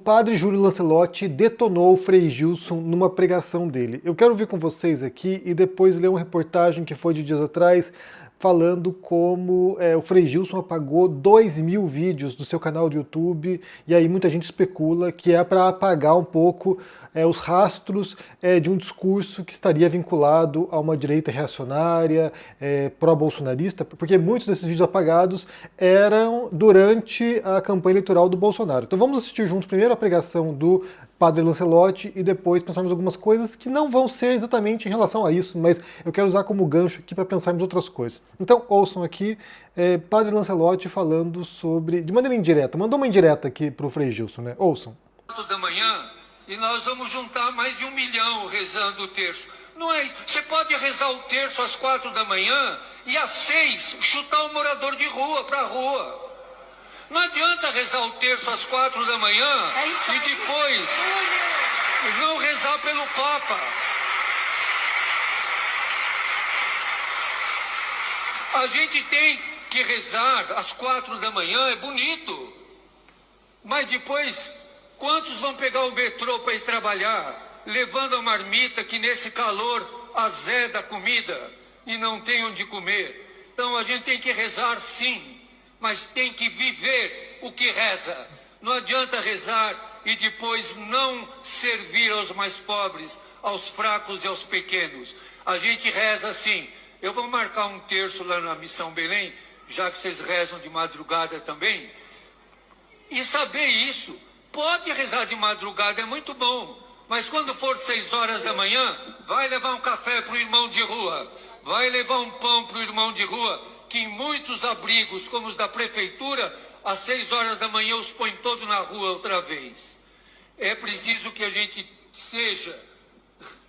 padre Júlio Lancelotti detonou o Frei Gilson numa pregação dele. Eu quero ver com vocês aqui e depois ler uma reportagem que foi de dias atrás falando como o Frei Gilson apagou 2.000 vídeos do seu canal do YouTube, e aí muita gente especula que é para apagar um pouco os rastros de um discurso que estaria vinculado a uma direita reacionária, pró-bolsonarista, porque muitos desses vídeos apagados eram durante a campanha eleitoral do Bolsonaro. Então vamos assistir juntos primeiro a pregação do Padre Lancelotti e depois pensarmos algumas coisas que não vão ser exatamente em relação a isso, mas eu quero usar como gancho aqui para pensarmos outras coisas. Então ouçam aqui Padre Lancelotti falando sobre, de maneira indireta, mandou uma indireta aqui para o Frei Gilson, né? Ouçam. Da manhã, e nós vamos juntar mais de 1 milhão rezando o terço. Não é isso. Você pode rezar o terço às 4 da manhã e às 6 chutar um morador de rua para a rua. Não adianta rezar o terço às 4 da manhã e depois não rezar pelo Papa. A gente tem que rezar às 4 da manhã, é bonito. Mas depois, quantos vão pegar o metrô para ir trabalhar, levando a marmita que nesse calor azeda a comida e não tem onde comer? Então a gente tem que rezar sim, mas tem que viver o que reza. Não adianta rezar e depois não servir aos mais pobres, aos fracos e aos pequenos. A gente reza assim. Eu vou marcar um terço lá na Missão Belém, já que vocês rezam de madrugada também. E saber isso, pode rezar de madrugada, é muito bom. Mas quando for 6 horas da manhã, vai levar um café para o irmão de rua. Vai levar um pão para o irmão de rua, que em muitos abrigos, como os da prefeitura, às 6 horas da manhã os põe todo na rua outra vez. É preciso que a gente seja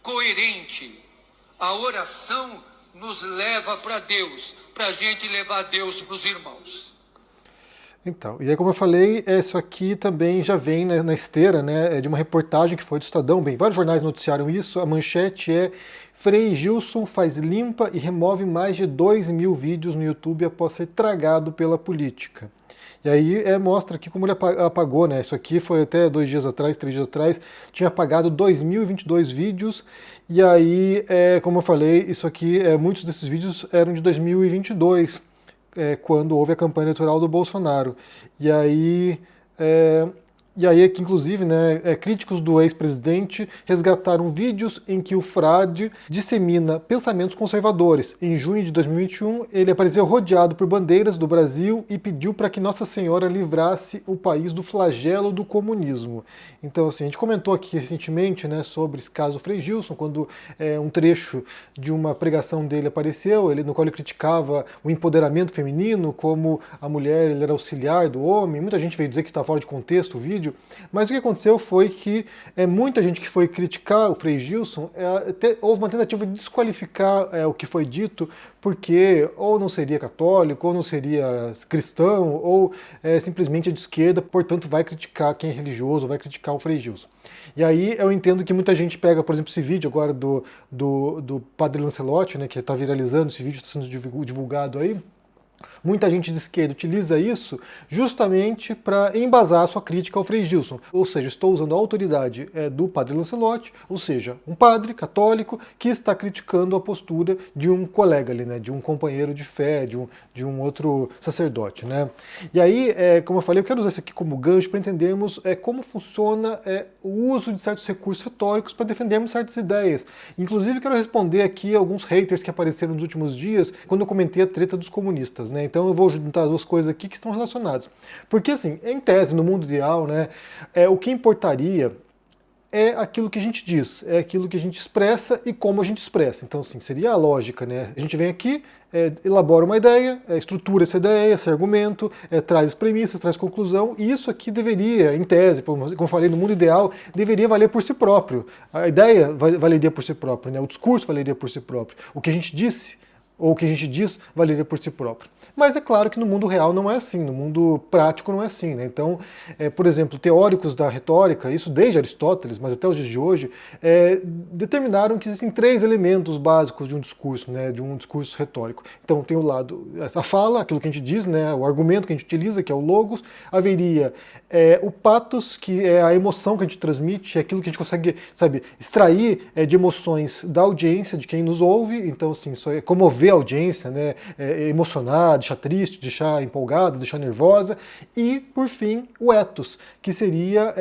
coerente. A oração nos leva para Deus, para a gente levar Deus para os irmãos. Então, e aí como eu falei, isso aqui também já vem na esteira, né, de uma reportagem que foi do Estadão, bem, vários jornais noticiaram isso, a manchete é: Frei Gilson faz limpa e remove mais de 2.000 vídeos no YouTube após ser tragado pela política. E aí mostra aqui como ele apagou, né? Isso aqui foi até 2 dias atrás, 3 dias atrás, tinha apagado 2.022 vídeos, e aí, como eu falei, isso aqui, muitos desses vídeos eram de 2022, quando houve a campanha eleitoral do Bolsonaro. E aí que inclusive, né, críticos do ex-presidente resgataram vídeos em que o frade dissemina pensamentos conservadores. Em junho de 2021, ele apareceu rodeado por bandeiras do Brasil e pediu para que Nossa Senhora livrasse o país do flagelo do comunismo. Então, assim, a gente comentou aqui recentemente, né, sobre esse caso Frei Gilson, quando um trecho de uma pregação dele apareceu, no qual ele criticava o empoderamento feminino, como a mulher ele era auxiliar do homem. Muita gente veio dizer que está fora de contexto o vídeo. Mas o que aconteceu foi que muita gente que foi criticar o Frei Gilson, houve uma tentativa de desqualificar o que foi dito, porque ou não seria católico, ou não seria cristão, ou simplesmente é de esquerda, portanto vai criticar quem é religioso, vai criticar o Frei Gilson. E aí eu entendo que muita gente pega, por exemplo, esse vídeo agora do Padre Lancelotti, né, que está viralizando, esse vídeo está sendo divulgado aí. Muita gente de esquerda utiliza isso justamente para embasar a sua crítica ao Frei Gilson. Ou seja, estou usando a autoridade do Padre Lancelotti, ou seja, um padre católico que está criticando a postura de um colega ali, né, de um companheiro de fé, de um outro sacerdote, né. E aí, como eu falei, eu quero usar isso aqui como gancho para entendermos como funciona o uso de certos recursos retóricos para defendermos certas ideias. Inclusive, quero responder aqui alguns haters que apareceram nos últimos dias quando eu comentei a treta dos comunistas, né. Então eu vou juntar 2 coisas aqui que estão relacionadas. Porque, assim, em tese, no mundo ideal, né, o que importaria é aquilo que a gente diz, é aquilo que a gente expressa e como a gente expressa. Então, assim, seria a lógica, né? A gente vem aqui, elabora uma ideia, estrutura essa ideia, esse argumento, traz as premissas, traz conclusão, e isso aqui deveria, em tese, como eu falei, no mundo ideal, deveria valer por si próprio. A ideia valeria por si própria, né? O discurso valeria por si próprio. O que a gente disse ou o que a gente diz valeria por si próprio. Mas é claro que no mundo real não é assim, no mundo prático não é assim, né? Então, por exemplo, teóricos da retórica, isso desde Aristóteles, mas até os dias de hoje, determinaram que existem 3 elementos básicos de um discurso, né, de um discurso retórico. Então tem o lado, a fala, aquilo que a gente diz, né, o argumento que a gente utiliza, que é o logos, haveria o pathos, que é a emoção que a gente transmite, é aquilo que a gente consegue, sabe, extrair de emoções da audiência, de quem nos ouve, então assim, isso é comover a audiência, né, emocionar, deixar triste, deixar empolgada, deixar nervosa, e, por fim, o ethos, que seria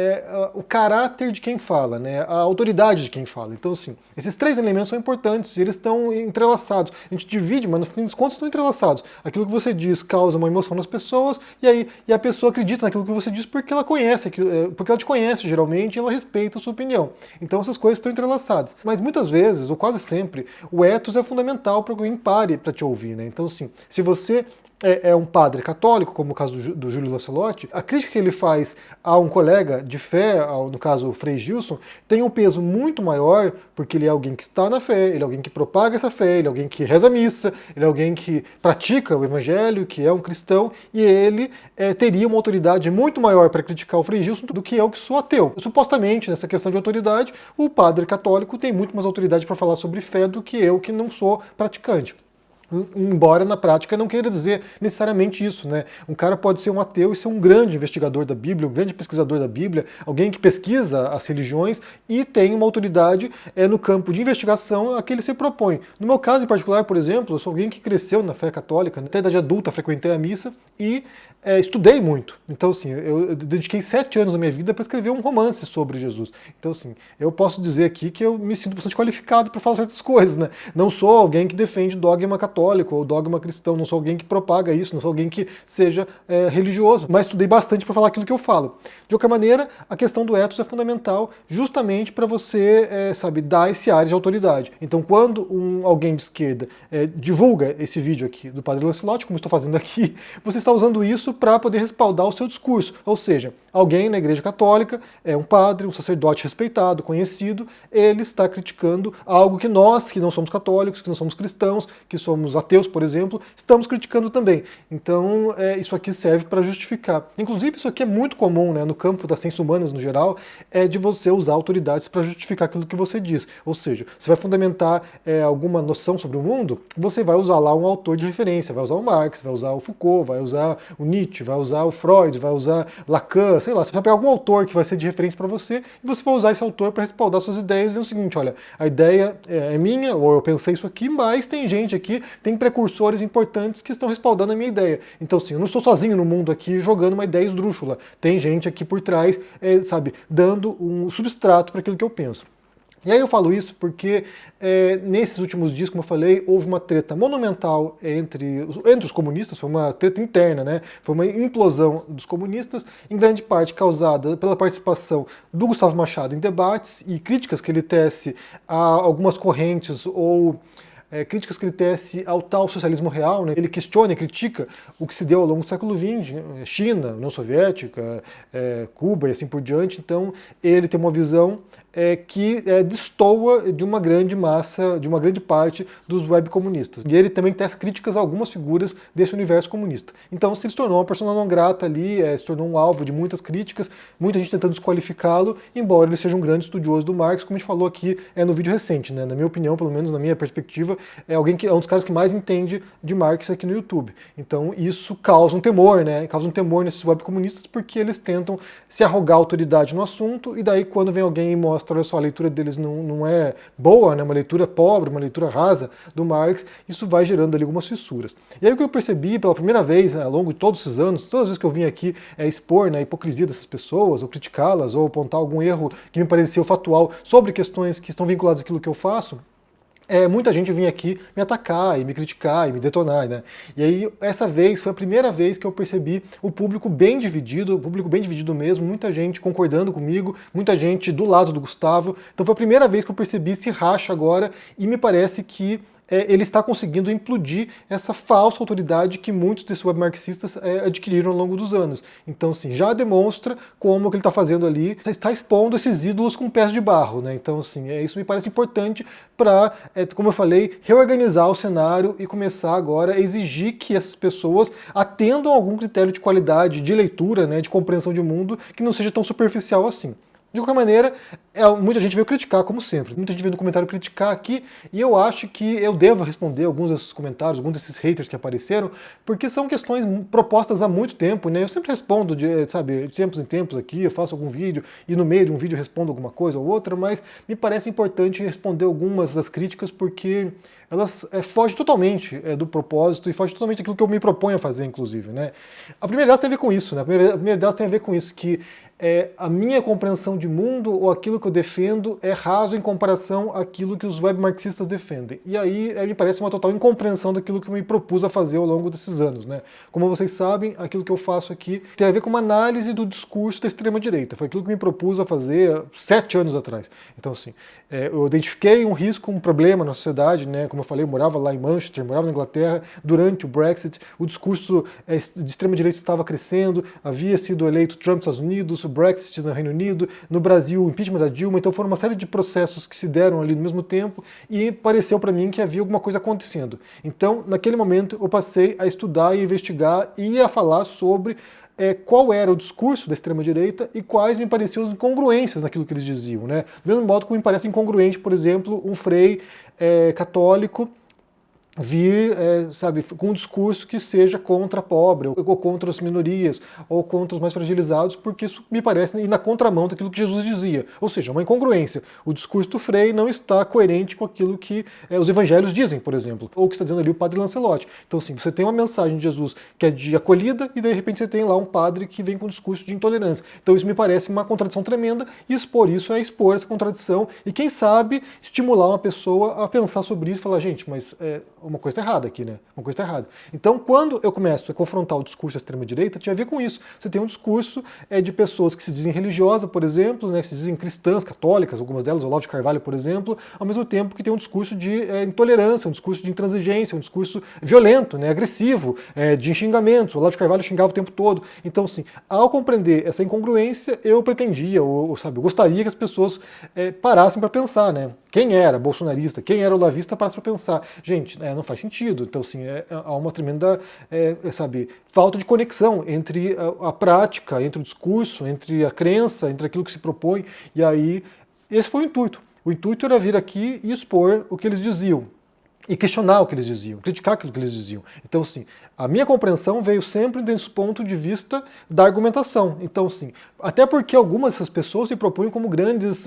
o caráter de quem fala, né, a autoridade de quem fala. Então, assim, esses 3 elementos são importantes, eles estão entrelaçados. A gente divide, mas no fim dos contos estão entrelaçados. Aquilo que você diz causa uma emoção nas pessoas, e a pessoa acredita naquilo que você diz porque ela conhece, porque ela te conhece geralmente, e ela respeita a sua opinião. Então essas coisas estão entrelaçadas. Mas muitas vezes, ou quase sempre, o ethos é fundamental para que alguém pare para te ouvir, né? Então, assim, se você é um padre católico, como o caso do Júlio Lancelotti, a crítica que ele faz a um colega de fé, no caso o Frei Gilson, tem um peso muito maior, porque ele é alguém que está na fé, ele é alguém que propaga essa fé, ele é alguém que reza a missa, ele é alguém que pratica o evangelho, que é um cristão, e ele teria uma autoridade muito maior para criticar o Frei Gilson do que eu, que sou ateu. Supostamente, nessa questão de autoridade, o padre católico tem muito mais autoridade para falar sobre fé do que eu, que não sou praticante. Embora na prática não queira dizer necessariamente isso, né? Um cara pode ser um ateu e ser um grande investigador da Bíblia, um grande pesquisador da Bíblia, alguém que pesquisa as religiões e tem uma autoridade no campo de investigação a que ele se propõe. No meu caso em particular, por exemplo, eu sou alguém que cresceu na fé católica, até a idade adulta frequentei a missa e estudei muito. Então, assim, eu dediquei 7 anos da minha vida para escrever um romance sobre Jesus. Então, assim, eu posso dizer aqui que eu me sinto bastante qualificado para falar certas coisas, né? Não sou alguém que defende dogma católico ou dogma cristão, não sou alguém que propaga isso, não sou alguém que seja religioso, mas estudei bastante para falar aquilo que eu falo. De qualquer maneira, a questão do ethos é fundamental justamente para você, dar esse ar de autoridade. Então, quando alguém de esquerda divulga esse vídeo aqui do Padre Lancelotti, como estou fazendo aqui, você está usando isso para poder respaldar o seu discurso. Ou seja, alguém na Igreja Católica, um padre, um sacerdote respeitado, conhecido, ele está criticando algo que nós, que não somos católicos, que não somos cristãos, que somos ateus, por exemplo, estamos criticando também. Então, isso aqui serve para justificar. Inclusive, isso aqui é muito comum, né, no campo das ciências humanas no geral, de você usar autoridades para justificar aquilo que você diz. Ou seja, você vai fundamentar alguma noção sobre o mundo, você vai usar lá um autor de referência, vai usar o Marx, vai usar o Foucault, vai usar o Nietzsche, vai usar o Freud, vai usar Lacan, sei lá, você vai pegar algum autor que vai ser de referência para você e você vai usar esse autor para respaldar suas ideias e é o seguinte, olha, a ideia é minha, ou eu pensei isso aqui, mas tem gente aqui, tem precursores importantes que estão respaldando a minha ideia. Então, assim, eu não sou sozinho no mundo aqui jogando uma ideia esdrúxula. Tem gente aqui por trás, dando um substrato para aquilo que eu penso. E aí eu falo isso porque nesses últimos dias, como eu falei, houve uma treta monumental entre os comunistas, foi uma treta interna, né? Foi uma implosão dos comunistas, em grande parte causada pela participação do Gustavo Machado em debates e críticas que ele tece a algumas correntes ou críticas que ele tece ao tal socialismo real, né? Ele questiona e critica o que se deu ao longo do século XX, China, União Soviética, Cuba e assim por diante. Então ele tem uma visão que destoa de uma grande massa, de uma grande parte dos web comunistas. E ele também tece críticas a algumas figuras desse universo comunista. Então se tornou uma persona não grata ali, se tornou um alvo de muitas críticas, muita gente tentando desqualificá-lo, embora ele seja um grande estudioso do Marx, como a gente falou aqui no vídeo recente, né? Na minha opinião, pelo menos na minha perspectiva, é alguém que é um dos caras que mais entende de Marx aqui no YouTube. Então isso causa um temor, né? Causa um temor nesses web comunistas porque eles tentam se arrogar autoridade no assunto e daí quando vem alguém e mostra, olha só, a leitura deles não é boa, né? Uma leitura pobre, uma leitura rasa do Marx, isso vai gerando ali algumas fissuras. E aí o que eu percebi pela primeira vez, ao longo de todos esses anos, todas as vezes que eu vim aqui expor, né, a hipocrisia dessas pessoas, ou criticá-las, ou apontar algum erro que me pareceu factual sobre questões que estão vinculadas àquilo que eu faço, muita gente vinha aqui me atacar e me criticar e me detonar, né? E aí, essa vez, foi a primeira vez que eu percebi o público bem dividido mesmo, muita gente concordando comigo, muita gente do lado do Gustavo. Então foi a primeira vez que eu percebi esse racha agora e me parece que ele está conseguindo implodir essa falsa autoridade que muitos desses webmarxistas adquiriram ao longo dos anos. Então, assim, já demonstra como o que ele está fazendo ali está expondo esses ídolos com pés de barro, né? Então, assim, isso me parece importante para, como eu falei, reorganizar o cenário e começar agora a exigir que essas pessoas atendam a algum critério de qualidade, de leitura, né, de compreensão de mundo, que não seja tão superficial assim. De qualquer maneira, muita gente veio criticar, como sempre. Muita gente veio no comentário criticar aqui, e eu acho que eu devo responder alguns desses comentários, alguns desses haters que apareceram, porque são questões propostas há muito tempo, né? Eu sempre respondo, de tempos em tempos aqui, eu faço algum vídeo, e no meio de um vídeo eu respondo alguma coisa ou outra, mas me parece importante responder algumas das críticas, porque elas fogem totalmente do propósito e fogem totalmente daquilo que eu me proponho a fazer, inclusive, né? A primeira delas tem a ver com isso, né? A primeira delas tem a ver com isso, que a minha compreensão de mundo ou aquilo que eu defendo é raso em comparação àquilo que os webmarxistas defendem. E aí me parece uma total incompreensão daquilo que eu me propus a fazer ao longo desses anos, né? Como vocês sabem, aquilo que eu faço aqui tem a ver com uma análise do discurso da extrema-direita. Foi aquilo que eu me propus a fazer 7 anos atrás. Então, assim, eu identifiquei um risco, um problema na sociedade, né? Como eu falei, eu morava lá em Manchester, morava na Inglaterra, durante o Brexit, o discurso de extrema-direita estava crescendo, havia sido eleito Trump nos Estados Unidos, o Brexit no Reino Unido, no Brasil o impeachment da Dilma, então foram uma série de processos que se deram ali no mesmo tempo e pareceu para mim que havia alguma coisa acontecendo. Então, naquele momento, eu passei a estudar e investigar e a falar sobre qual era o discurso da extrema-direita e quais me pareciam as incongruências naquilo que eles diziam, né? Do mesmo modo como me parece incongruente, por exemplo, um frei católico vir, com um discurso que seja contra a pobre, ou contra as minorias, ou contra os mais fragilizados, porque isso me parece ir na contramão daquilo que Jesus dizia. Ou seja, uma incongruência. O discurso do Frei não está coerente com aquilo que os evangelhos dizem, por exemplo, ou o que está dizendo ali o padre Lancelotti. Então, assim, você tem uma mensagem de Jesus que é de acolhida, e de repente você tem lá um padre que vem com um discurso de intolerância. Então, isso me parece uma contradição tremenda, e expor isso é expor essa contradição, e quem sabe estimular uma pessoa a pensar sobre isso e falar, gente, mas uma coisa está errada aqui, né? Uma coisa está errada. Então, quando eu começo a confrontar o discurso da extrema-direita, tinha a ver com isso. Você tem um discurso de pessoas que se dizem religiosas, por exemplo, né, que se dizem cristãs, católicas, algumas delas, Olavo de Carvalho, por exemplo, ao mesmo tempo que tem um discurso de intolerância, um discurso de intransigência, um discurso violento, né, agressivo, de xingamentos. O Olavo de Carvalho xingava o tempo todo. Então, assim, ao compreender essa incongruência, eu pretendia, eu gostaria que as pessoas parassem para pensar, né? Quem era bolsonarista, quem era olavista, parasse para pensar. Gente, não faz sentido. Então, assim, há uma tremenda, falta de conexão entre a prática, entre o discurso, entre a crença, entre aquilo que se propõe. E aí, esse foi o intuito. O intuito era vir aqui e expor o que eles diziam. E questionar o que eles diziam, criticar aquilo que eles diziam. Então, assim, a minha compreensão veio sempre desse ponto de vista da argumentação. Então, assim, até porque algumas dessas pessoas se propunham como grandes,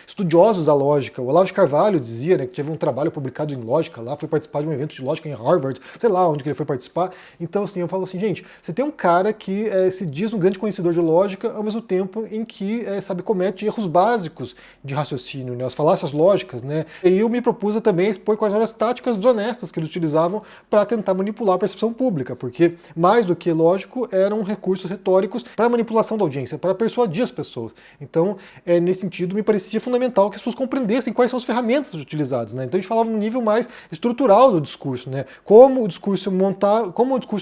estudiosos da lógica. O Olavo de Carvalho dizia, né, que teve um trabalho publicado em lógica lá, foi participar de um evento de lógica em Harvard, sei lá onde que ele foi participar. Então, assim, eu falo assim, gente, você tem um cara que se diz um grande conhecedor de lógica, ao mesmo tempo em que, comete erros básicos de raciocínio, né, as falácias lógicas, né. E eu me propus a também expor quais eram as táticas desonestas que eles utilizavam para tentar manipular a percepção pública, porque, mais do que lógico, eram recursos retóricos para manipulação da audiência, para persuadir as pessoas. Então, nesse sentido, me parecia fundamental que as pessoas compreendessem quais são as ferramentas utilizadas, né? Então, a gente falava no nível mais estrutural do discurso, né? Como o discurso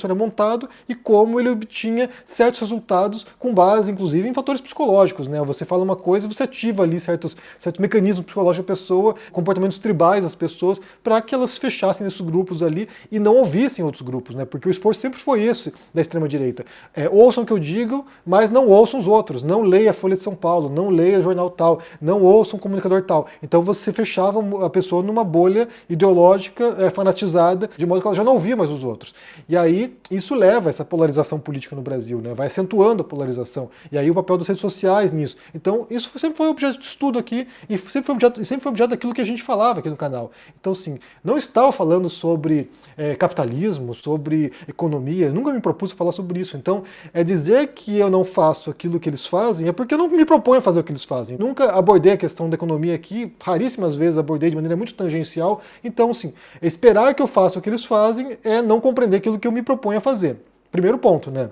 era montado e como ele obtinha certos resultados com base, inclusive, em fatores psicológicos, né? Você fala uma coisa e você ativa ali certos mecanismos psicológicos da pessoa, comportamentos tribais das pessoas, para que elas fechassem nesses grupos ali e não ouvissem outros grupos, né? Porque o esforço sempre foi esse da extrema-direita. Ouçam o que eu digo, mas não ouçam os outros. Não leia a Folha de São Paulo, não leia jornal tal, não ouçam um comunicador tal. Então você fechava a pessoa numa bolha ideológica fanatizada, de modo que ela já não ouvia mais os outros. E aí isso leva a essa polarização política no Brasil, né? Vai acentuando a polarização. E aí o papel das redes sociais nisso. Então isso sempre foi objeto de estudo aqui e sempre foi objeto daquilo que a gente falava aqui no canal. Então, assim, não estava falando sobre capitalismo, sobre economia, nunca me propus falar sobre isso. Então, dizer que eu não faço aquilo que eles fazem é porque eu não me proponho a fazer o que eles fazem. Nunca abordei a questão da economia aqui, raríssimas vezes abordei de maneira muito tangencial. Então, assim, esperar que eu faça o que eles fazem é não compreender aquilo que eu me proponho a fazer. Primeiro ponto, né?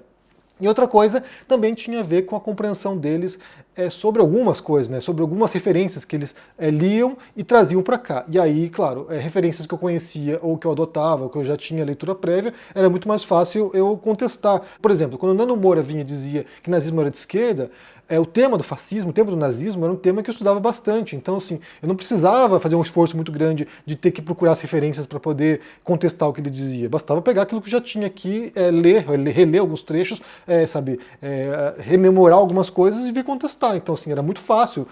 E outra coisa também tinha a ver com a compreensão deles sobre algumas coisas, né, sobre algumas referências que eles liam e traziam para cá. E aí, claro, referências que eu conhecia ou que eu adotava, ou que eu já tinha leitura prévia, era muito mais fácil eu contestar. Por exemplo, quando o Nando Moura vinha e dizia que nazismo era de esquerda, o tema do fascismo, o tema do nazismo era um tema que eu estudava bastante. Então, assim, eu não precisava fazer um esforço muito grande de ter que procurar as referências para poder contestar o que ele dizia. Bastava pegar aquilo que já tinha aqui, reler alguns trechos, rememorar algumas coisas e vir contestar. Então, assim, era muito fácil,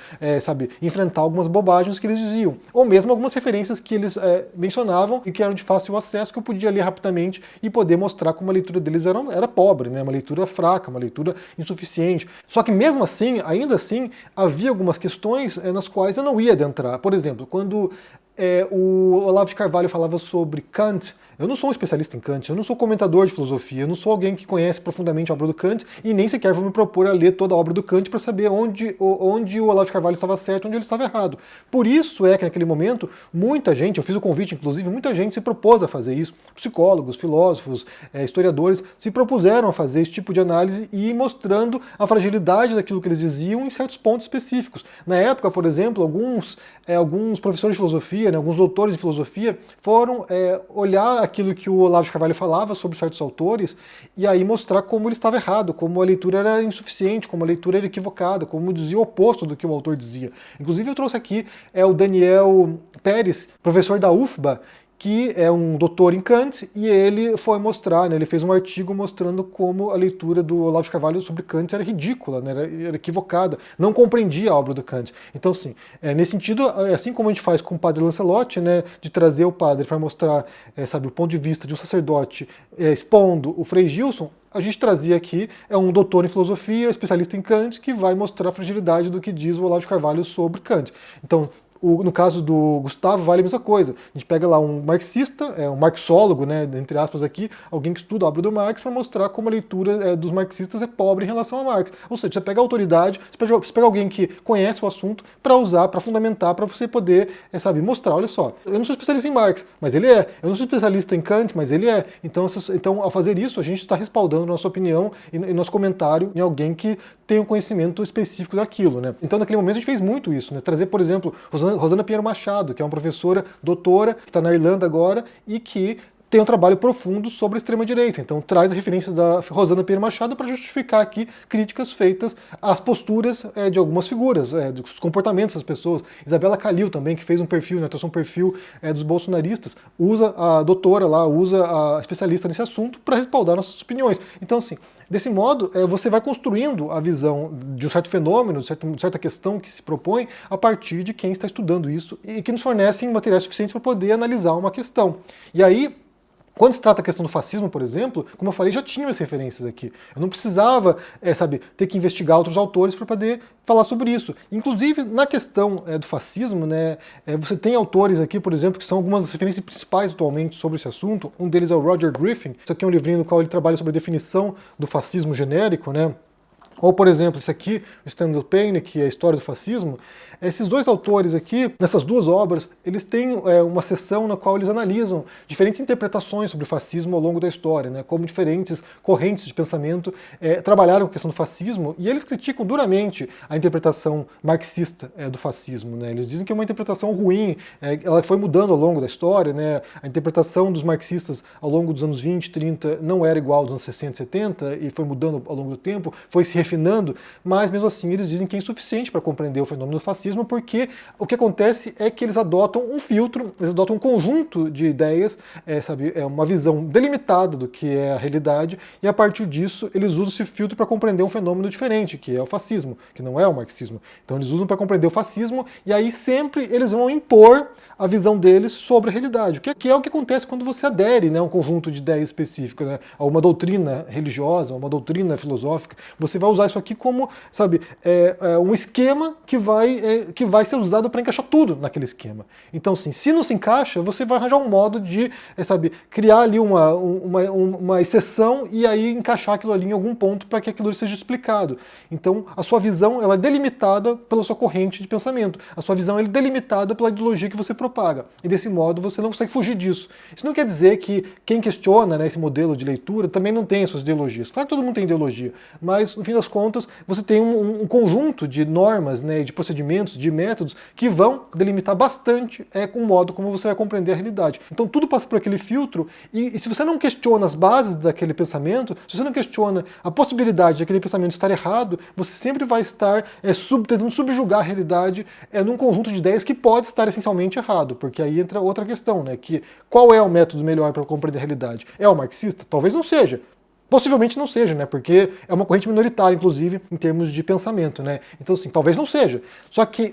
enfrentar algumas bobagens que eles diziam. Ou mesmo algumas referências que eles mencionavam e que eram de fácil acesso, que eu podia ler rapidamente e poder mostrar como a leitura deles era pobre, né? Uma leitura fraca, uma leitura insuficiente. Só que mesmo assim, ainda assim, havia algumas questões nas quais eu não ia adentrar. Por exemplo, quando o Olavo de Carvalho falava sobre Kant, eu não sou um especialista em Kant, eu não sou comentador de filosofia, eu não sou alguém que conhece profundamente a obra do Kant e nem sequer vou me propor a ler toda a obra do Kant para saber onde o Olavo de Carvalho estava certo e onde ele estava errado. Por isso é que naquele momento, muita gente, eu fiz o convite inclusive, muita gente se propôs a fazer isso, psicólogos, filósofos, historiadores, se propuseram a fazer esse tipo de análise e ir mostrando a fragilidade daquilo que eles diziam em certos pontos específicos. Na época, por exemplo, alguns professores de filosofia, né, alguns doutores de filosofia, foram olhar aquilo que o Olavo de Carvalho falava sobre certos autores e aí mostrar como ele estava errado, como a leitura era insuficiente, como a leitura era equivocada, como dizia o oposto do que o autor dizia. Inclusive eu trouxe aqui o Daniel Pérez, professor da UFBA, que é um doutor em Kant, e ele foi mostrar, né, ele fez um artigo mostrando como a leitura do Olavo de Carvalho sobre Kant era ridícula, né, era equivocada, não compreendia a obra do Kant. Então, sim, nesse sentido, assim como a gente faz com o padre Lancelotti, né, de trazer o padre para mostrar, o ponto de vista de um sacerdote expondo o Frei Gilson, a gente trazia aqui um doutor em filosofia, especialista em Kant, que vai mostrar a fragilidade do que diz o Olavo de Carvalho sobre Kant. Então, no caso do Gustavo, vale a mesma coisa. A gente pega lá um marxista, um marxólogo, né, entre aspas aqui, alguém que estuda a obra do Marx, para mostrar como a leitura dos marxistas é pobre em relação a Marx. Ou seja, você pega a autoridade, você pega alguém que conhece o assunto para usar, para fundamentar, para você poder, mostrar, olha só, eu não sou especialista em Marx, mas ele é. Eu não sou especialista em Kant, mas ele é. Então ao fazer isso, a gente está respaldando nossa opinião e nosso comentário em alguém que tem um conhecimento específico daquilo, né? Então, naquele momento, a gente fez muito isso, né? Trazer, por exemplo, Rosana Pinheiro Machado, que é uma professora doutora, que está na Irlanda agora, e que tem um trabalho profundo sobre a extrema-direita. Então traz a referência da Rosana Pinheiro Machado para justificar aqui críticas feitas às posturas de algumas figuras, dos comportamentos das pessoas. Isabela Calil também, que fez um perfil, né, trouxe um perfil dos bolsonaristas, usa a doutora lá, usa a especialista nesse assunto para respaldar nossas opiniões. Então, assim, desse modo, você vai construindo a visão de um certo fenômeno, de certa questão que se propõe a partir de quem está estudando isso e que nos fornecem materiais suficientes para poder analisar uma questão. E aí, quando se trata a questão do fascismo, por exemplo, como eu falei, já tinham as referências aqui. Eu não precisava, ter que investigar outros autores para poder falar sobre isso. Inclusive, na questão do fascismo, né, você tem autores aqui, por exemplo, que são algumas das referências principais atualmente sobre esse assunto. Um deles é o Roger Griffin. Isso aqui é um livrinho no qual ele trabalha sobre a definição do fascismo genérico, né? Ou, por exemplo, esse aqui, o Stanley Payne, que é a História do Fascismo. Esses dois autores aqui, nessas duas obras, eles têm uma seção na qual eles analisam diferentes interpretações sobre o fascismo ao longo da história, né? Como diferentes correntes de pensamento trabalharam com a questão do fascismo, e eles criticam duramente a interpretação marxista do fascismo, né? Eles dizem que é uma interpretação ruim, ela foi mudando ao longo da história, né? A interpretação dos marxistas ao longo dos anos 20, 30 não era igual aos anos 60, 70, e foi mudando ao longo do tempo, foi se refinando, mas mesmo assim eles dizem que é insuficiente para compreender o fenômeno do fascismo, porque o que acontece é que eles adotam um filtro, eles adotam um conjunto de ideias, uma visão delimitada do que é a realidade, e a partir disso eles usam esse filtro para compreender um fenômeno diferente, que é o fascismo, que não é o marxismo. Então eles usam para compreender o fascismo, e aí sempre eles vão impor a visão deles sobre a realidade, que é o que acontece quando você adere, né, a um conjunto de ideias específicas, né, a uma doutrina religiosa, a uma doutrina filosófica. Você vai usar isso aqui como, sabe, um esquema que vai ser usado para encaixar tudo naquele esquema. Então, assim, se não se encaixa, você vai arranjar um modo de, sabe, criar ali uma exceção e aí encaixar aquilo ali em algum ponto para que aquilo seja explicado. Então, a sua visão ela é delimitada pela sua corrente de pensamento. A sua visão é delimitada pela ideologia que você propaga. E desse modo, você não consegue fugir disso. Isso não quer dizer que quem questiona, né, esse modelo de leitura também não tem as suas ideologias. Claro que todo mundo tem ideologia, mas, no fim das contas, você tem um conjunto de normas, né, de procedimentos, de métodos que vão delimitar bastante com o modo como você vai compreender a realidade. Então, tudo passa por aquele filtro e se você não questiona as bases daquele pensamento, se você não questiona a possibilidade daquele pensamento estar errado, você sempre vai estar tentando subjugar a realidade num conjunto de ideias que pode estar essencialmente errado, porque aí entra outra questão, né, que qual é o método melhor para compreender a realidade? É o marxista? Talvez não seja. Possivelmente não seja, né? Porque é uma corrente minoritária, inclusive, em termos de pensamento, né? Então, assim, talvez não seja. Só que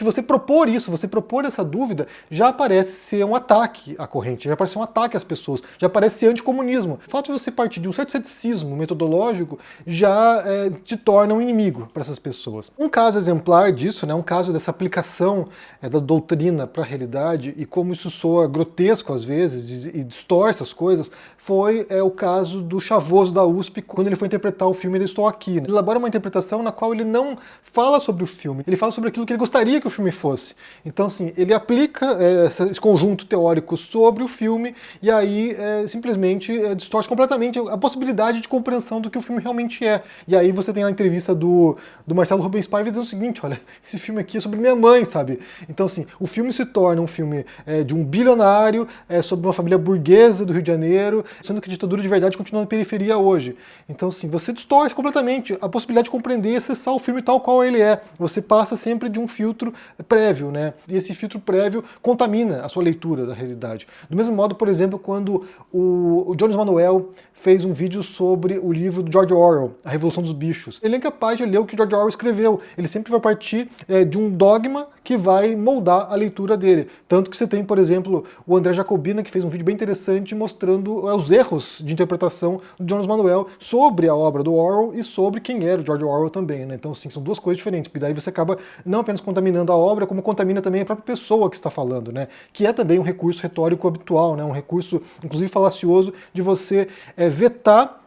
você propor isso, você propor essa dúvida, já parece ser um ataque à corrente, já parece ser um ataque às pessoas, já parece ser anticomunismo. O fato de você partir de um certo ceticismo metodológico já te torna um inimigo para essas pessoas. Um caso exemplar disso, né? Um caso dessa aplicação da doutrina para a realidade e como isso soa grotesco às vezes e distorce as coisas, foi o caso do Chavoso da USP, quando ele foi interpretar o filme Ainda Estou Aqui. Ele elabora uma interpretação na qual ele não fala sobre o filme, ele fala sobre aquilo que ele gostaria que o filme fosse. Então, assim, ele aplica esse conjunto teórico sobre o filme e aí simplesmente distorce completamente a possibilidade de compreensão do que o filme realmente é. E aí você tem a entrevista do Marcelo Rubens Paiva dizendo o seguinte, olha, esse filme aqui é sobre minha mãe, sabe? Então, assim, o filme se torna um filme de um bilionário, sobre uma família burguesa do Rio de Janeiro, sendo que a ditadura de verdade continua na periferia hoje. Então, assim, você distorce completamente a possibilidade de compreender e acessar o filme tal qual ele é. Você passa sempre de um filtro prévio, né? E esse filtro prévio contamina a sua leitura da realidade. Do mesmo modo, por exemplo, quando o Jones Manuel fez um vídeo sobre o livro do George Orwell, A Revolução dos Bichos. Ele é incapaz de ler o que George Orwell escreveu. Ele sempre vai partir de um dogma que vai moldar a leitura dele. Tanto que você tem, por exemplo, o André Jacobina, que fez um vídeo bem interessante mostrando os erros de interpretação do Jones Manuel sobre a obra do Orwell e sobre quem era o George Orwell também, né? Então, assim, são duas coisas diferentes, porque daí você acaba não apenas contaminando a obra, como contamina também a própria pessoa que está falando, né? Que é também um recurso retórico habitual, né? Um recurso, inclusive, falacioso de você vetar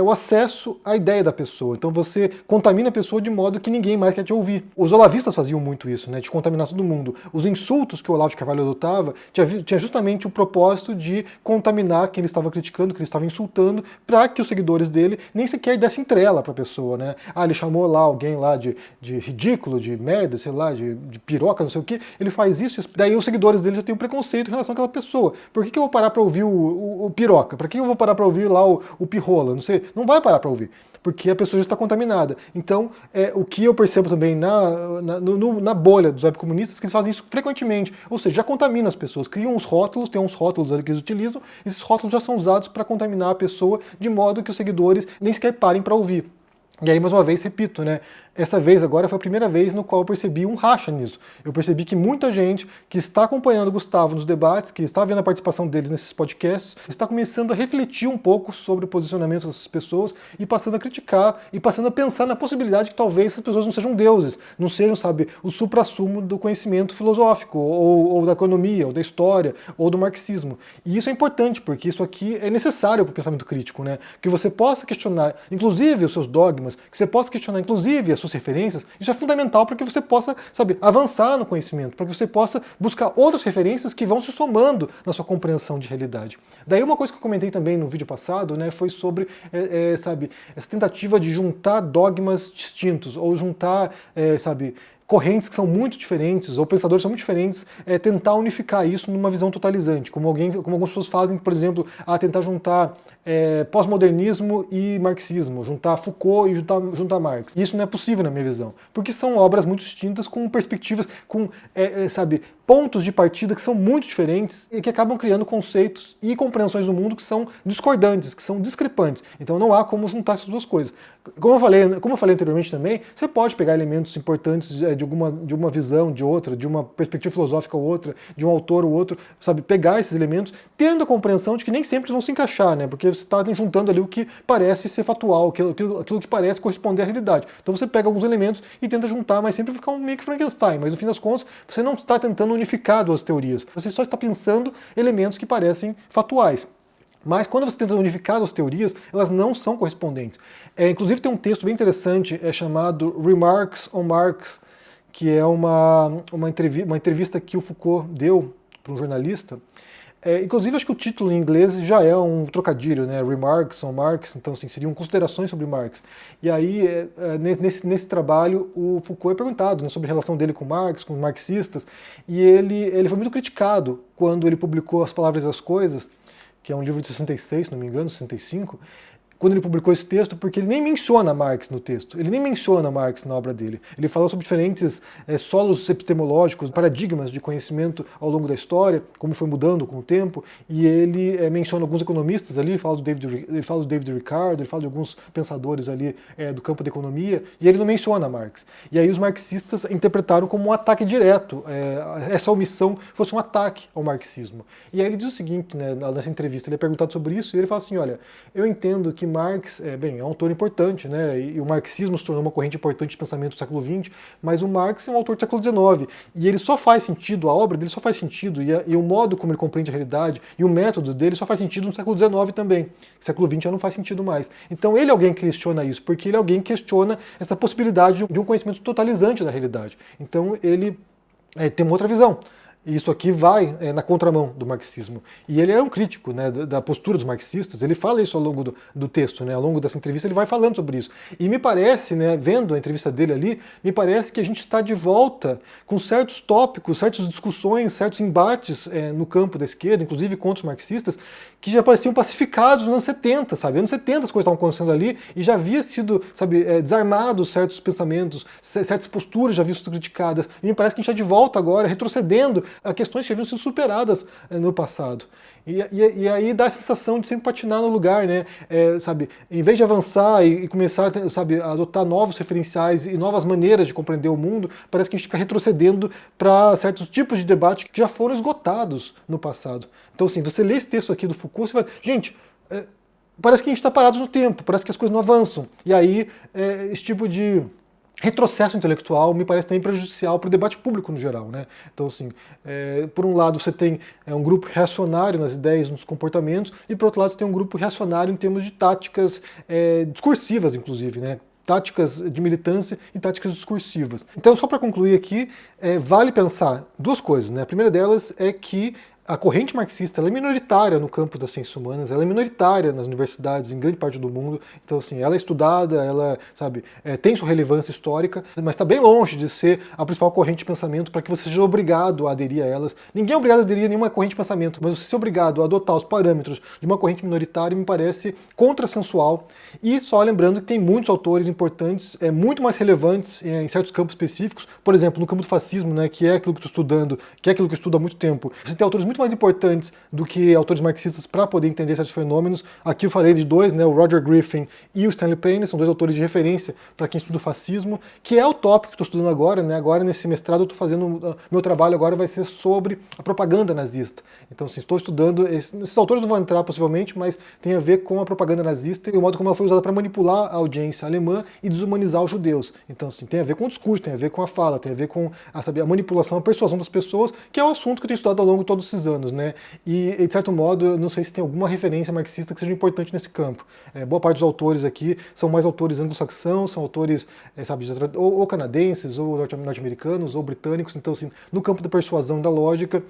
o acesso à ideia da pessoa. Então você contamina a pessoa de modo que ninguém mais quer te ouvir. Os olavistas faziam muito isso, né, de contaminar todo mundo. Os insultos que o Olavo de Carvalho adotava tinha justamente o propósito de contaminar quem ele estava criticando, que ele estava insultando, para que os seguidores dele nem sequer dessem trela para a pessoa, né? Ah, ele chamou lá alguém lá de ridículo, de merda, sei lá, de piroca, não sei o que. Ele faz isso, daí os seguidores dele já têm um preconceito em relação àquela pessoa. Por que eu vou parar para ouvir o piroca? Por que eu vou parar para ouvir lá o pirrola? Não sei. Não vai parar para ouvir, porque a pessoa já está contaminada. Então, o que eu percebo também na bolha dos webcomunistas, que eles fazem isso frequentemente, ou seja, já contaminam as pessoas, criam uns rótulos, tem uns rótulos ali que eles utilizam, esses rótulos já são usados para contaminar a pessoa, de modo que os seguidores nem sequer parem para ouvir. E aí, mais uma vez, repito, né? Essa vez agora foi a primeira vez no qual eu percebi um racha nisso. Eu percebi que muita gente que está acompanhando o Gustavo nos debates, que está vendo a participação deles nesses podcasts, está começando a refletir um pouco sobre o posicionamento dessas pessoas e passando a criticar e passando a pensar na possibilidade que talvez essas pessoas não sejam deuses, não sejam, sabe, o suprassumo do conhecimento filosófico, ou da economia, ou da história, ou do marxismo. E isso é importante, porque isso aqui é necessário para o pensamento crítico, né? Que você possa questionar, inclusive, os seus dogmas, que você possa questionar, inclusive, as suas referências, isso é fundamental para que você possa, sabe, avançar no conhecimento, para que você possa buscar outras referências que vão se somando na sua compreensão de realidade. Daí uma coisa que eu comentei também no vídeo passado, né, foi sobre, sabe, essa tentativa de juntar dogmas distintos, ou juntar, sabe, correntes que são muito diferentes, ou pensadores que são muito diferentes, tentar unificar isso numa visão totalizante, como algumas pessoas fazem, por exemplo, a tentar juntar pós-modernismo e marxismo, juntar Foucault e juntar Marx. Isso não é possível na minha visão, porque são obras muito distintas, com perspectivas, com, sabe, pontos de partida que são muito diferentes e que acabam criando conceitos e compreensões do mundo que são discordantes, que são discrepantes. Então não há como juntar essas duas coisas. Como eu falei anteriormente também, você pode pegar elementos importantes de uma visão, de outra, de uma perspectiva filosófica ou outra, de um autor ou outro, sabe, pegar esses elementos, tendo a compreensão de que nem sempre vão se encaixar, né, porque você está juntando ali o que parece ser factual, aquilo que parece corresponder à realidade. Então você pega alguns elementos e tenta juntar, mas sempre fica meio que Frankenstein, mas no fim das contas você não está tentando unificar duas teorias, você só está pensando elementos que parecem factuais. Mas quando você tenta unificar as teorias, elas não são correspondentes. Inclusive tem um texto bem interessante, chamado Remarks on Marx, que é uma entrevista que o Foucault deu para um jornalista. Inclusive acho que o título em inglês já é um trocadilho, né? Remarks on Marx, então assim, seriam considerações sobre Marx. E aí, nesse trabalho, o Foucault é perguntado, né, sobre a relação dele com Marx, com os marxistas, e ele foi muito criticado quando ele publicou As Palavras e as Coisas, que é um livro de 66, se não me engano, 65, quando ele publicou esse texto, porque ele nem menciona Marx no texto, ele nem menciona Marx na obra dele. Ele fala sobre diferentes solos epistemológicos, paradigmas de conhecimento ao longo da história, como foi mudando com o tempo, e ele menciona alguns economistas ali, ele fala do David Ricardo, ele fala de alguns pensadores ali do campo da economia, e ele não menciona Marx. E aí os marxistas interpretaram como um ataque direto, essa omissão fosse um ataque ao marxismo. E aí ele diz o seguinte, né, nessa entrevista, ele é perguntado sobre isso, e ele fala assim, olha, eu entendo que Marx é um autor importante, né? E o marxismo se tornou uma corrente importante de pensamento do século XX, mas o Marx é um autor do século XIX, e ele só faz sentido, a obra dele só faz sentido, e o modo como ele compreende a realidade, e o método dele só faz sentido no século XIX também. No século XX já não faz sentido mais. Então ele é alguém que questiona isso, porque ele é alguém que questiona essa possibilidade de um conhecimento totalizante da realidade. Então ele tem uma outra visão. Isso aqui vai na contramão do marxismo. E ele é um crítico, né, da postura dos marxistas, ele fala isso ao longo do texto, né, ao longo dessa entrevista ele vai falando sobre isso. E me parece, né, vendo a entrevista dele ali, me parece que a gente está de volta com certos tópicos, certas discussões, certos embates no campo da esquerda, inclusive contra os marxistas, que já pareciam pacificados nos anos 70, sabe? Nos anos 70 as coisas estavam acontecendo ali e já havia sido, sabe, desarmados certos pensamentos, certas posturas já haviam sido criticadas. E me parece que a gente está de volta agora, retrocedendo a questões que haviam sido superadas no passado. E aí dá a sensação de sempre patinar no lugar, né? Sabe, em vez de avançar e começar, sabe, a adotar novos referenciais e novas maneiras de compreender o mundo, parece que a gente fica retrocedendo para certos tipos de debate que já foram esgotados no passado. Então, assim, você lê esse texto aqui do Foucault, você vai, gente, parece que a gente está parado no tempo, parece que as coisas não avançam. E aí, esse tipo de retrocesso intelectual me parece também prejudicial para o debate público no geral, né? Então, assim, por um lado você tem um grupo reacionário nas ideias, nos comportamentos, e por outro lado você tem um grupo reacionário em termos de táticas discursivas, inclusive, né? Táticas de militância e táticas discursivas. Então, só para concluir aqui, vale pensar duas coisas, né? A primeira delas é que a corrente marxista ela é minoritária no campo das ciências humanas, ela é minoritária nas universidades em grande parte do mundo, então assim, ela é estudada, ela, sabe, tem sua relevância histórica, mas está bem longe de ser a principal corrente de pensamento para que você seja obrigado a aderir a elas. Ninguém é obrigado a aderir a nenhuma corrente de pensamento, mas você ser obrigado a adotar os parâmetros de uma corrente minoritária me parece contrassensual, e só lembrando que tem muitos autores importantes, muito mais relevantes em certos campos específicos, por exemplo, no campo do fascismo, né, que é aquilo que estou estudando, que é aquilo que eu estudo há muito tempo, você tem autores muito mais importantes do que autores marxistas para poder entender certos fenômenos. Aqui eu falei de dois, né, o Roger Griffin e o Stanley Payne, são dois autores de referência para quem estuda o fascismo, que é o tópico que estou estudando agora, né? Agora nesse mestrado eu estou fazendo, meu trabalho agora vai ser sobre a propaganda nazista. Então, assim, estou estudando, esses autores não vão entrar possivelmente, mas tem a ver com a propaganda nazista e o modo como ela foi usada para manipular a audiência alemã e desumanizar os judeus. Então, assim, tem a ver com o discurso, tem a ver com a fala, tem a ver com a manipulação, a persuasão das pessoas, que é o assunto que eu tenho estudado ao longo de todos esses anos, né? E, de certo modo, eu não sei se tem alguma referência marxista que seja importante nesse campo. Boa parte dos autores aqui são mais autores anglo-saxãos, são autores, sabe, ou canadenses, ou norte-americanos, ou britânicos. Então, assim, no campo da persuasão e da lógica,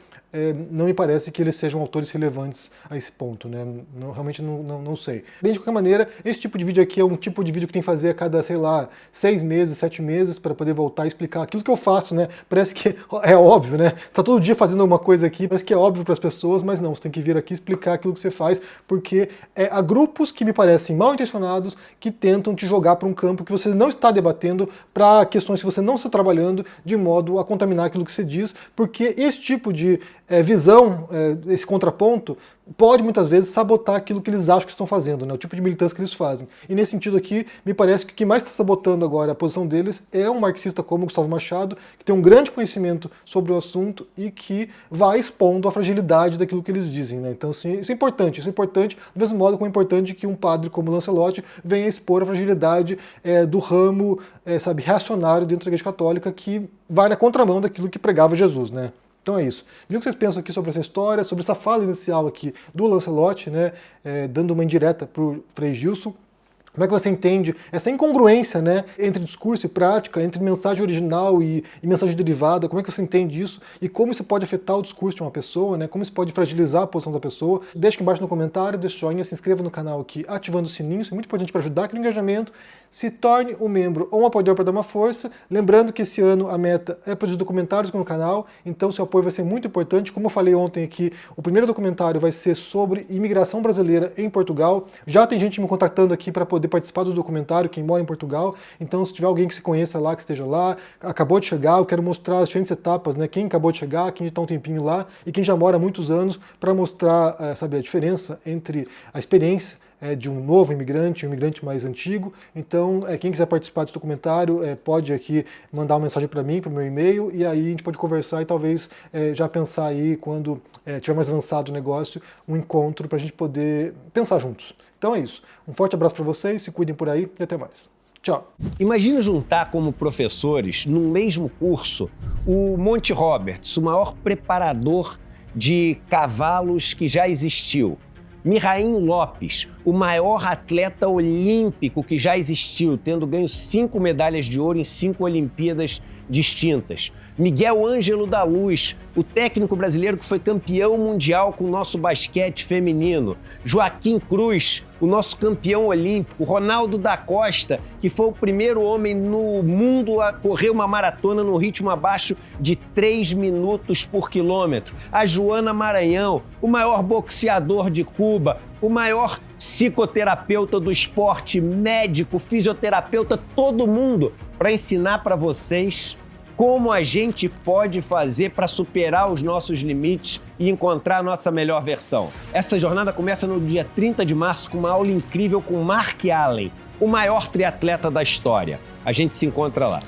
não me parece que eles sejam autores relevantes a esse ponto, né? Realmente não sei. Bem, de qualquer maneira, esse tipo de vídeo aqui é um tipo de vídeo que tem que fazer a cada, sei lá, 6 meses, 7 meses, para poder voltar e explicar aquilo que eu faço, né? Parece que é óbvio, né? Tá todo dia fazendo alguma coisa aqui, parece que é óbvio para as pessoas, mas não, você tem que vir aqui explicar aquilo que você faz, porque há grupos que me parecem mal intencionados que tentam te jogar para um campo que você não está debatendo, para questões que você não está trabalhando, de modo a contaminar aquilo que você diz, porque esse tipo de visão, esse contraponto, pode muitas vezes sabotar aquilo que eles acham que estão fazendo, né? O tipo de militância que eles fazem. E nesse sentido aqui, me parece que o que mais está sabotando agora a posição deles é um marxista como Gustavo Machado, que tem um grande conhecimento sobre o assunto e que vai expondo a fragilidade daquilo que eles dizem, né? Então, assim, isso é importante, do mesmo modo como é importante que um padre como Lancelotti venha expor a fragilidade do ramo, reacionário dentro da Igreja Católica, que vai na contramão daquilo que pregava Jesus, né? Então é isso. Viu o que vocês pensam aqui sobre essa história, sobre essa fala inicial aqui do Lancelotti, né, dando uma indireta para o Frei Gilson? Como é que você entende essa incongruência, né, entre discurso e prática, entre mensagem original e mensagem derivada? Como é que você entende isso? E como isso pode afetar o discurso de uma pessoa, né? Como isso pode fragilizar a posição da pessoa? Deixa aqui embaixo no comentário, deixa o joinha, se inscreva no canal aqui, ativando o sininho, isso é muito importante para ajudar aqui no engajamento. Se torne um membro ou um apoiador para dar uma força. Lembrando que esse ano a meta é produzir documentários no canal, então seu apoio vai ser muito importante. Como eu falei ontem aqui, o primeiro documentário vai ser sobre imigração brasileira em Portugal. Já tem gente me contactando aqui para poder participar do documentário, quem mora em Portugal. Então, se tiver alguém que se conheça lá, que esteja lá, acabou de chegar, eu quero mostrar as diferentes etapas, né? Quem acabou de chegar, quem está um tempinho lá e quem já mora há muitos anos, para mostrar, a diferença entre a experiência de um novo imigrante, um imigrante mais antigo. Então, quem quiser participar desse documentário, pode aqui mandar uma mensagem para mim, para o meu e-mail, e aí a gente pode conversar e talvez já pensar aí, quando tiver mais avançado o negócio, um encontro para a gente poder pensar juntos. Então é isso. Um forte abraço para vocês, se cuidem por aí e até mais. Tchau. Imagina juntar como professores, num mesmo curso, o Monty Roberts, o maior preparador de cavalos que já existiu. Mihail Lopes, o maior atleta olímpico que já existiu, tendo ganho 5 medalhas de ouro em 5 Olimpíadas distintas. Miguel Ângelo da Luz, o técnico brasileiro que foi campeão mundial com o nosso basquete feminino. Joaquim Cruz, o nosso campeão olímpico. Ronaldo da Costa, que foi o primeiro homem no mundo a correr uma maratona no ritmo abaixo de 3 minutos por quilômetro. A Joana Maranhão, o maior boxeador de Cuba, o maior psicoterapeuta do esporte, médico, fisioterapeuta, todo mundo, para ensinar para vocês como a gente pode fazer para superar os nossos limites e encontrar a nossa melhor versão. Essa jornada começa no dia 30 de março com uma aula incrível com Mark Allen, o maior triatleta da história. A gente se encontra lá.